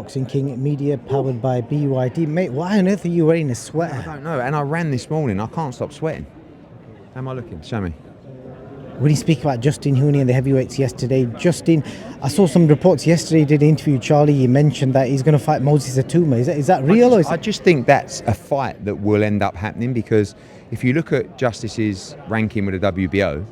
Boxing King Media, powered by BYD. Mate, why on earth are you wearing a sweater? I don't know, and I ran this morning. I can't stop sweating. How am I looking? Show me. When you speak about Justin Hooney and the heavyweights yesterday, Justin, I saw some reports yesterday, did an interview with Charlie, he mentioned that he's going to fight Moses Atuma. Is that real? I just think that's a fight that will end up happening, because if you look at Justice's ranking with the WBO,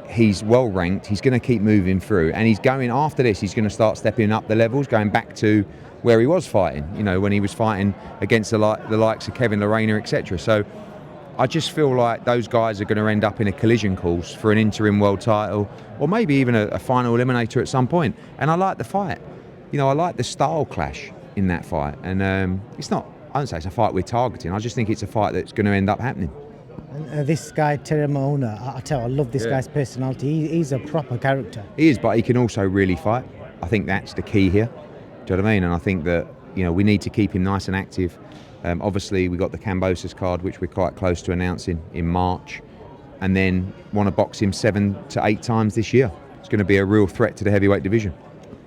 he's well ranked, he's going to keep moving through, and he's going, after this, he's going to start stepping up the levels, going back to where he was fighting, you know, when he was fighting against the likes of Kevin Lorena, etc. So I just feel like those guys are going to end up in a collision course for an interim world title, or maybe even a final eliminator at some point. And I like the fight. You know, I like the style clash in that fight. And it's not, I don't say it's a fight we're targeting. I just think it's a fight that's going to end up happening. This guy, Teramona, I love this guy's personality. He's a proper character. He is, but he can also really fight. I think that's the key here. Do you know what I mean? And I think that, you know, we need to keep him nice and active. Obviously, we got the Kambosos card, which we're quite close to announcing in March, and then want to box him 7 to 8 times this year. It's going to be a real threat to the heavyweight division.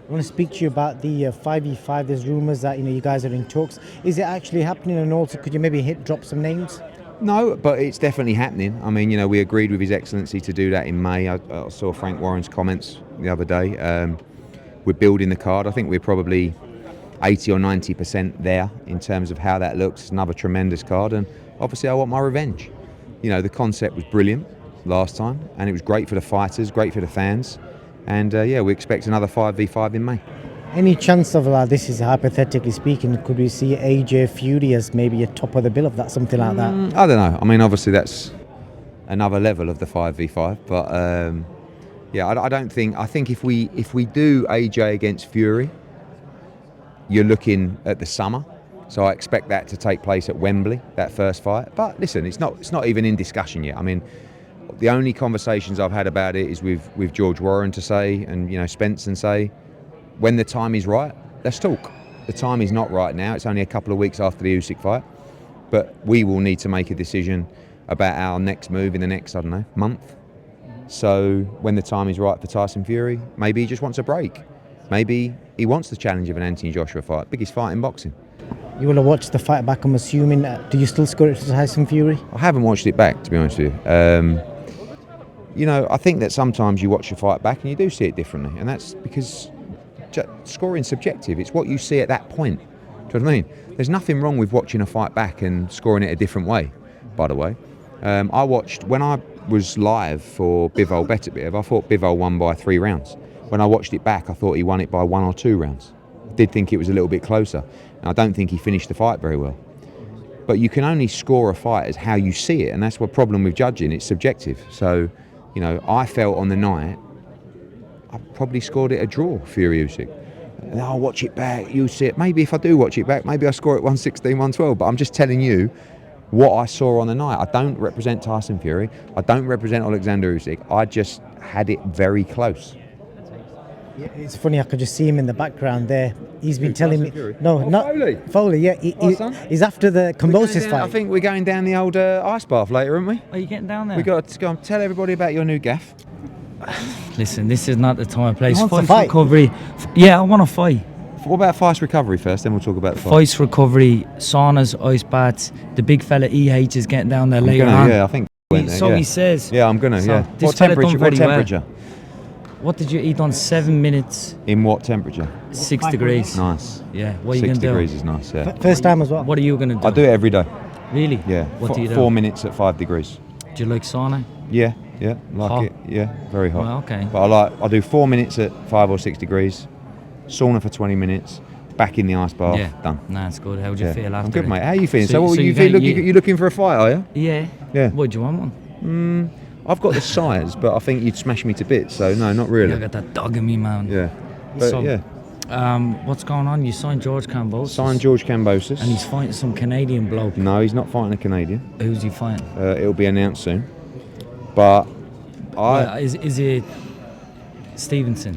I want to speak to you about the 5v5. There's rumours that you guys are in talks. Is it actually happening? And also, could you maybe drop some names? No, but it's definitely happening. I mean, we agreed with His Excellency to do that in May. I saw Frank Warren's comments the other day. We're building the card. I think we're probably 80 or 90% there in terms of how that looks. It's another tremendous card, and obviously I want my revenge. The concept was brilliant last time, and it was great for the fighters, great for the fans, and we expect another 5v5 in May. Any chance of, this is hypothetically speaking, could we see AJ Fury as maybe a top of the bill, if that's something like that? I don't know. I mean, obviously that's another level of the 5v5, but I don't think. I think if we do AJ against Fury, you're looking at the summer, so I expect that to take place at Wembley, that first fight. But listen, it's not even in discussion yet. I mean, the only conversations I've had about it is with George Warren to say, and Spence, and say, when the time is right, let's talk. The time is not right now. It's only a couple of weeks after the Usyk fight, but we will need to make a decision about our next move in the next, month. So when the time is right for Tyson Fury, maybe he just wants a break. Maybe he wants the challenge of an Anthony Joshua fight, biggest fight in boxing. You will have watched the fight back, I'm assuming. Do you still score it to Tyson Fury? I haven't watched it back, to be honest with you. I think that sometimes you watch a fight back and you do see it differently, and that's because scoring's subjective. It's what you see at that point. Do you know what I mean? There's nothing wrong with watching a fight back and scoring it a different way, by the way. I watched, when I was live for Bivol Beterbiev, I thought Bivol won by 3 rounds. When I watched it back, I thought he won it by 1 or 2 rounds. I did think it was a little bit closer, and I don't think he finished the fight very well. But you can only score a fight as how you see it, and that's the problem with judging. It's subjective. So, I felt on the night, I probably scored it a draw, Fury Usyk. And I'll watch it back, you see it. Maybe if I do watch it back, maybe I score it 116, 112. But I'm just telling you what I saw on the night. I don't represent Tyson Fury. I don't represent Alexander Usyk. I just had it very close. Yeah, it's funny, I could just see him in the background there. He's been telling me... Fury? No, not... Foley, yeah. He's after the Kambosos fight. I think we're going down the old ice bath later, aren't we? Are you getting down there? We've got to go and tell everybody about your new gaff. Listen, this is not the time and place. Fight recovery. Yeah, I want to fight. What about fast recovery first, then we'll talk about the fight. Fights recovery, saunas, ice baths. The big fella EH is getting down there later on. Yeah, I think went there, he says. Yeah, I'm gonna, so this What temperature? What temperature? What did you eat on 7 minutes? In what temperature? 6 degrees. Nice. Yeah, what are you going to do? 6 degrees is nice, yeah. First time as well. What are you going to do? I do it every day. Really? Yeah. What do you do? 4 minutes at 5 degrees. Do you like sauna? Yeah, like hot? it. Yeah, very hot. Well, okay. But I do 4 minutes at 5 or 6 degrees, sauna for 20 minutes, back in the ice bath, done. Nah, it's good. How do you feel after I'm good, it? mate. How are you feeling? So So what you looking for a fight, are you? Yeah. Yeah. What, do you want one? I've got the size, but I think you'd smash me to bits, so no, not really. I got that dog in me, man. Yeah. But So, what's going on? You signed George Kambosos. Signed George Kambosos. And he's fighting some Canadian bloke. No, he's not fighting a Canadian. Who's he fighting? It'll be announced soon. But Is it Stevenson?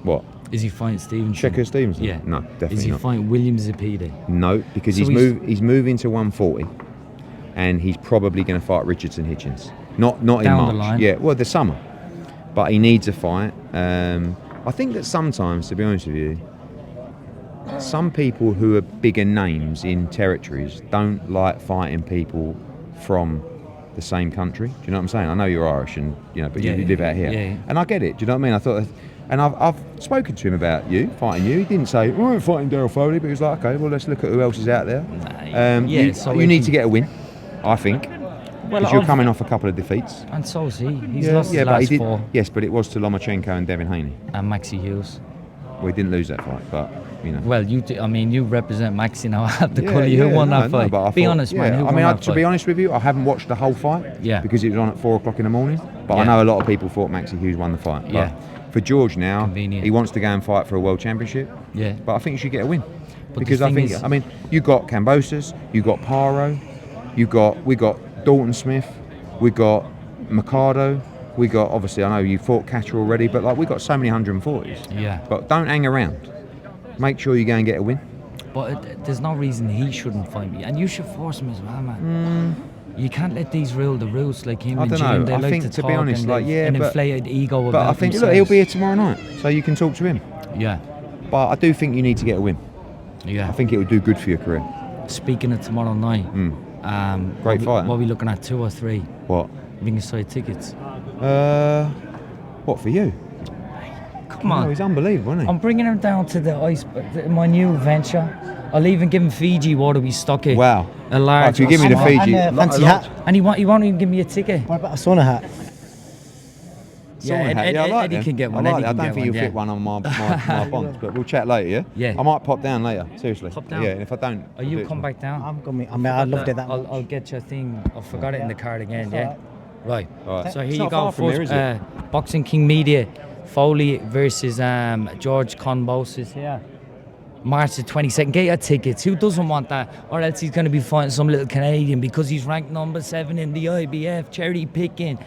What? Is he fighting Stevenson? Checker Stevenson? Yeah. No, definitely Is he not. fighting William Zepeda? No, because So he's moving to 140, and he's probably going to fight Richardson Hitchens. Not in Down March. the line. Yeah, well, the summer. But he needs a fight. I think that sometimes, to be honest with you, some people who are bigger names in territories don't like fighting people from the same country. Do you know what I'm saying? I know you're Irish, and but you live out here, and I get it. Do you know what I mean? I thought, and I've spoken to him about you fighting you. He didn't say we're fighting Daryl Foley, but he was like, okay, well let's look at who else is out there. You need to get a win, I think. Because you're coming off a couple of defeats. And so is he. He's lost his last four. Yes, but it was to Lomachenko and Devin Haney. And Maxi Hughes. Well, he didn't lose that fight, but, Well, you represent Maxi now. I have to call you. Who won that fight? Be honest, man. Who won that to fight? be honest with you, I haven't watched the whole fight. Yeah. Because it was on at 4 o'clock in the morning. But I know a lot of people thought Maxi Hughes won the fight. But for George now, he wants to go and fight for a world championship. Yeah. But I think you should get a win. But because you got Kambosos, you got Paro, we got Dalton Smith, we got Mercado, we got, obviously, I know you fought Catcher already, but we got so many 140s. Yeah. But don't hang around. Make sure you go and get a win. But there's no reason he shouldn't fight me, and you should force him as well, man. You can't let these rule the rules like him. I don't know. They I like think, to be honest, an inflated ego. But I think he'll be here tomorrow night, so you can talk to him. Yeah. But I do think you need to get a win. Yeah. I think it would do good for your career. Speaking of tomorrow night, great fight. What are we looking at? 2 or 3? What? Ringside tickets. What for you? Come on. No, he's unbelievable, isn't he? I'm bringing him down to the ice, my new venture. I'll even give him Fiji water. We stock it. Wow. A large. If you give me the Fiji, and a fancy hat. And he won't even give me a ticket. What about a sauna hat? Eddie can get one. I don't think you'll fit one on my bonds, but we'll chat later, yeah? Yeah. I might pop down later, seriously. Pop down? Yeah, and if I don't... Are you come back down? I'm coming. I loved it that much. I'll get your thing. I forgot it in the card again, yeah? Right. All right. So It's here you not go. far from here, is it? Boxing King Media. Foley versus George Kambosos here. March the 22nd. Get your tickets. Who doesn't want that? Or else he's going to be fighting some little Canadian because he's ranked number 7 in the IBF. Cherry picking.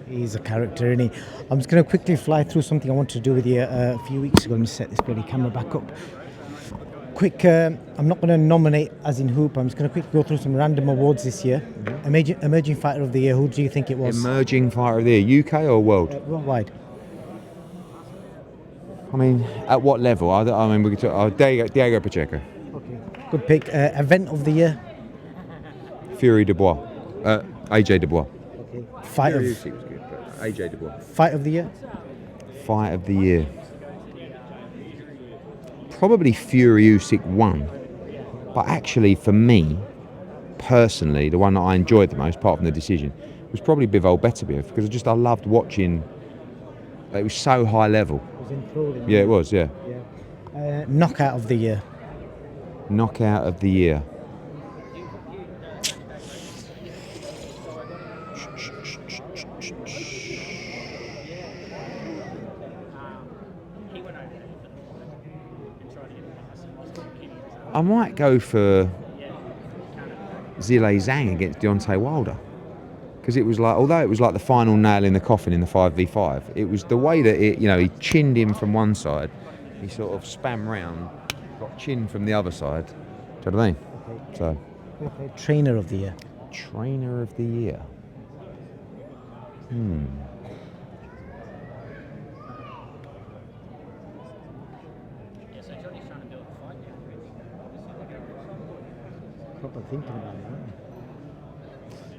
He's a character, isn't he? I'm just going to quickly fly through something I wanted to do with you a few weeks ago. Let me set this bloody camera back up. Quick, I'm not going to nominate as in hoop. I'm just going to quickly go through some random awards this year. Emerging Fighter of the Year. Who do you think it was? Emerging Fighter of the Year, UK or world? Worldwide. I mean, at what level? I mean, we could talk. Diego Pacheco. Okay. Good pick. Event of the Year. Fury Dubois. AJ Dubois. Okay. Fight of AJ Dubois. Fight of the Year. Fight of the Year. Probably Fury Usyk won, but actually for me, personally, the one that I enjoyed the most, apart from the decision, was probably Bivol Beterbiev, because I loved watching. It was so high level. It was enthralling. Yeah, it was. Yeah. Knockout of the Year. Knockout of the Year. I might go for Zhilei Zhang against Deontay Wilder, because it was although it was like the final nail in the coffin in the 5v5, it was the way that he chinned him from one side, he sort of spam round, got chin from the other side. Do you know what I mean? Okay. So. Trainer of the Year. Trainer of the Year. Proper thinking about it, isn't it?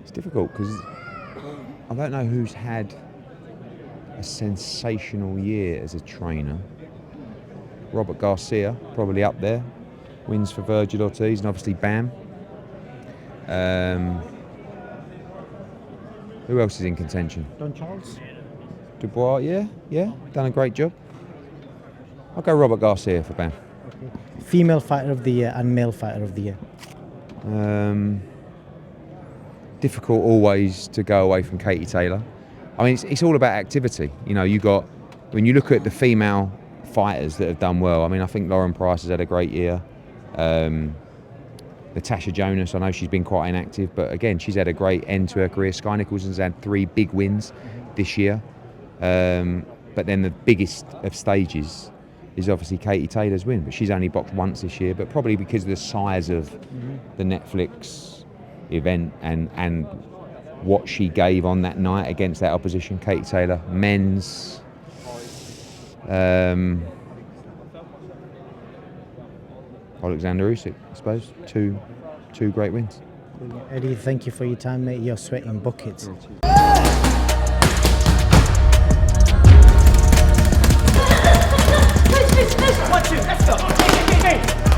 It's difficult because I don't know who's had a sensational year as a trainer. Robert Garcia, probably up there. Wins for Virgil Ortiz and obviously Bam. Who else is in contention? Don Charles. Dubois, yeah, done a great job. I'll go Robert Garcia for Bam. Okay. Female Fighter of the Year and Male Fighter of the Year. Difficult always to go away from Katie Taylor. I mean, it's all about activity. You got, when you look at the female fighters that have done well, I mean, I think Lauren Price has had a great year. Natasha Jonas, I know she's been quite inactive, but again, she's had a great end to her career. Sky Nicholson's had 3 big wins this year. But then the biggest of stages is obviously Katie Taylor's win, but she's only boxed once this year, but probably because of the size of the Netflix event and what she gave on that night against that opposition. Katie Taylor, men's. Alexander Usyk, I suppose. Two great wins. Eddie, thank you for your time, mate. You're sweating buckets. One, two, let's go. Hey, hey, hey, hey.